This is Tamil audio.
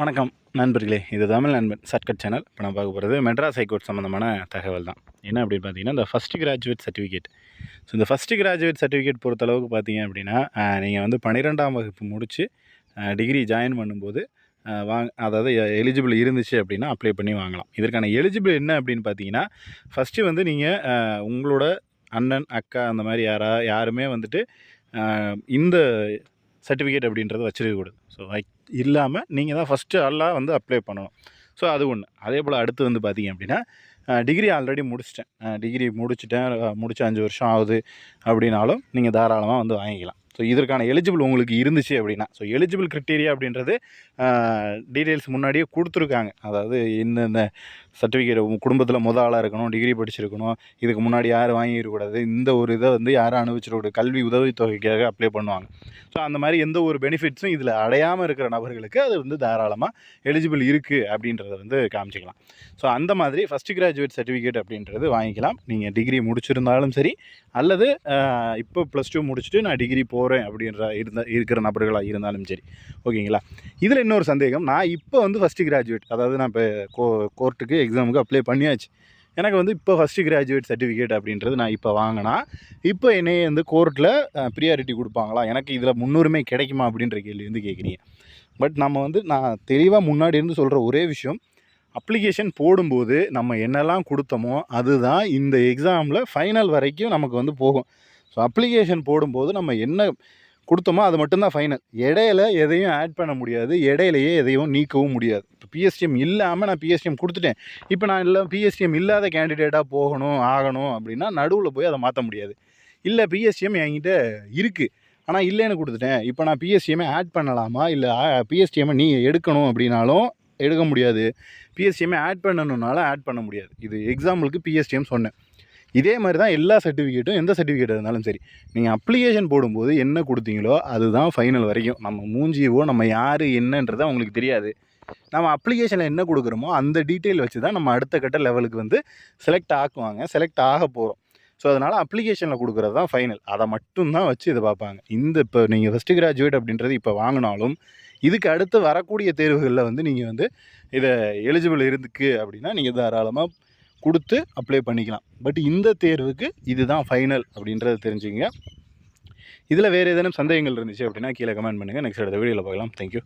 வணக்கம் நண்பர்களே, இது தமிழ் நண்பன் ஷார்ட்கட் சேனல். இப்போ நான் பார்க்க போகிறது மெட்ராஸ் ஹைகோர்ட் சம்மந்தமான தகவல் தான். என்ன அப்படின்னு பார்த்தீங்கன்னா, இந்த ஃபஸ்ட்டு கிராஜுவேட் சர்டிஃபிகேட். ஸோ இந்த ஃபஸ்ட்டு கிராஜுவேட் சர்டிஃபிகேட் பொறுத்தளவுக்கு பார்த்தீங்க அப்படின்னா, நீங்கள் வந்து 12ஆம் வகுப்பு முடித்து டிகிரி ஜாயின் பண்ணும்போது அதாவது எலிஜிபிள் இருந்துச்சு அப்படின்னா அப்ளை பண்ணி வாங்கலாம். இதற்கான எலிஜிபிள் என்ன அப்படின்னு பார்த்தீங்கன்னா, ஃபஸ்ட்டு வந்து நீங்கள் உங்களோட அண்ணன், அக்கா அந்த மாதிரி யாருமே வந்துட்டு இந்த சர்டிஃபிகேட் அப்படின்றத வச்சிருக்கக்கூடாது. ஸோ இல்லாமல் நீங்கள் தான் ஃபஸ்ட்டு ஆளாக வந்து அப்ளை பண்ணணும். ஸோ அது ஒன்று. அதே போல் அடுத்து வந்து பார்த்தீங்க அப்படின்னா, டிகிரி ஆல்ரெடி முடிச்சிட்டேன். டிகிரி முடிச்சு 5 வருஷம் ஆகுது அப்படின்னாலும் நீங்கள் தாராளமாக வந்து வாங்கிக்கலாம். ஸோ இதற்கான எலிஜிபிள் உங்களுக்கு இருந்துச்சு அப்படின்னா, ஸோ எலிஜிபிள் கிரிட்டீரியா அப்படின்றது டீட்டெயில்ஸ் முன்னாடியே கொடுத்துருக்காங்க. அதாவது இந்தந்த சர்டிஃபிகேட் குடும்பத்தில் ஆளாக இருக்கணும், டிகிரி படிச்சிருக்கணும், இதுக்கு முன்னாடி யாரும் வாங்கிடக்கூடாது, இந்த ஒரு இதை வந்து யாரும் அனுபவிச்சிடக்கூடாது, கல்வி உதவித்தொகைக்காக அப்ளை பண்ணுவாங்க. ஸோ அந்த மாதிரி எந்த ஒரு பெனிஃபிட்ஸும் இதில் அடையாமல் இருக்கிற நபர்களுக்கு அது வந்து தாராளமாக எலிஜிபிள் இருக்குது அப்படின்றத வந்து காமிச்சிக்கலாம். ஸோ அந்த மாதிரி ஃபஸ்ட்டு கிராஜுவேட் சர்டிஃபிகேட் அப்படின்றது வாங்கிக்கலாம். நீங்கள் டிகிரி முடிச்சிருந்தாலும் சரி, அல்லது இப்போ +2 முடிச்சுட்டு நான் டிகிரி போகிறேன் இருக்கிற நபர்களாக இருந்தாலும் சரி. ஓகேங்களா? இதில் இன்னொரு சந்தேகம், நான் இப்போ வந்து ஃபஸ்ட்டு கிராஜுவேட், அதாவது நான் இப்போ கோர்ட்டுக்கு எக்ஸாமுக்கு அப்ளை பண்ணியாச்சு. எனக்கு வந்து இப்போ ஃபஸ்ட்டு கிராஜுவேட் சர்டிஃபிகேட் அப்படின்றது நான் இப்போ வாங்கினா, இப்போ என்னைய வந்து கோர்ட்டில் ப்ரியாரிட்டி கொடுப்பாங்களா, எனக்கு இதில் முன்னுரிமை கிடைக்குமா அப்படின்ற கேள்வி வந்து கேட்குறீங்க. பட் நான் தெளிவாக முன்னாடி இருந்து சொல்கிற ஒரே விஷயம், அப்ளிகேஷன் போடும்போது நம்ம என்னெல்லாம் கொடுத்தோமோ அதுதான் இந்த எக்ஸாமில் ஃபைனல் வரைக்கும் நமக்கு வந்து போகும். ஸோ அப்ளிகேஷன் போடும்போது நம்ம என்ன கொடுத்தோமோ அது மட்டும்தான் ஃபைனல். இடையில எதையும் ஆட் பண்ண முடியாது, இடையிலையே எதையும் நீக்கவும் முடியாது. இப்போ பிஎஸ்டிஎம் இல்லாமல் நான் பிஎஸ்டிஎம் கொடுத்துட்டேன், இப்போ நான் பிஎஸ்டிஎம் இல்லாத கேண்டிடேட்டாக ஆகணும் அப்படின்னா நடுவில் போய் அதை மாற்ற முடியாது. இல்லை பிஎஸ்டிஎம் என்கிட்ட இருக்குது, ஆனால் இல்லைன்னு கொடுத்துட்டேன், இப்போ நான் பிஎஸ்டிஎம்மை ஆட் பண்ணலாமா, இல்லை பிஎஸ்டிஎம்மை நீ எடுக்கணும் அப்படின்னாலும் எடுக்க முடியாது, பிஎஸ்டிஎம்மை ஆட் பண்ணணுன்னாலும் ஆட் பண்ண முடியாது. இது எக்ஸாம்பிளுக்கு பிஎஸ்டிஎம் சொன்னேன். இதே மாதிரி தான் எல்லா சர்டிஃபிகேட்டும், எந்த சர்டிஃபிகேட் இருந்தாலும் சரி, நீங்கள் அப்ளிகேஷன் போடும்போது என்ன கொடுத்தீங்களோ அதுதான் ஃபைனல் வரைக்கும். நம்ம மூஞ்சியவோ நம்ம யார் என்னன்றதை அவங்களுக்கு தெரியாது. நம்ம அப்ளிகேஷனில் என்ன கொடுக்குறோமோ அந்த டீட்டெயில் வச்சு தான் நம்ம அடுத்த கட்ட லெவலுக்கு வந்து செலக்ட் ஆக போகிறோம். ஸோ அதனால் அப்ளிகேஷனில் கொடுக்குறது தான் ஃபைனல். அதை மட்டும்தான் வச்சு இதை பார்ப்பாங்க. இப்போ நீங்கள் ஃபஸ்ட்டு கிராஜுவேட் அப்படின்றது இப்போ வாங்கினாலும், இதுக்கு அடுத்து வரக்கூடிய தேர்வுகளில் வந்து நீங்கள் வந்து இதை எலிஜிபிள் இருக்குது அப்படின்னா நீங்கள் தாராளமாக கொடுத்து அப்ளை பண்ணிக்கலாம். பட் இந்த தேர்வுக்கு இதுதான் ஃபைனல் அப்படின்றத தெரிஞ்சுங்க. இதில் வேறு ஏதேனும் சந்தேகங்கள் இருந்துச்சு அப்படின்னா கீழே கமெண்ட் பண்ணுங்கள். நெக்ஸ்ட் அடுத்த வீடியோவில் பார்க்கலாம். தேங்க்யூ.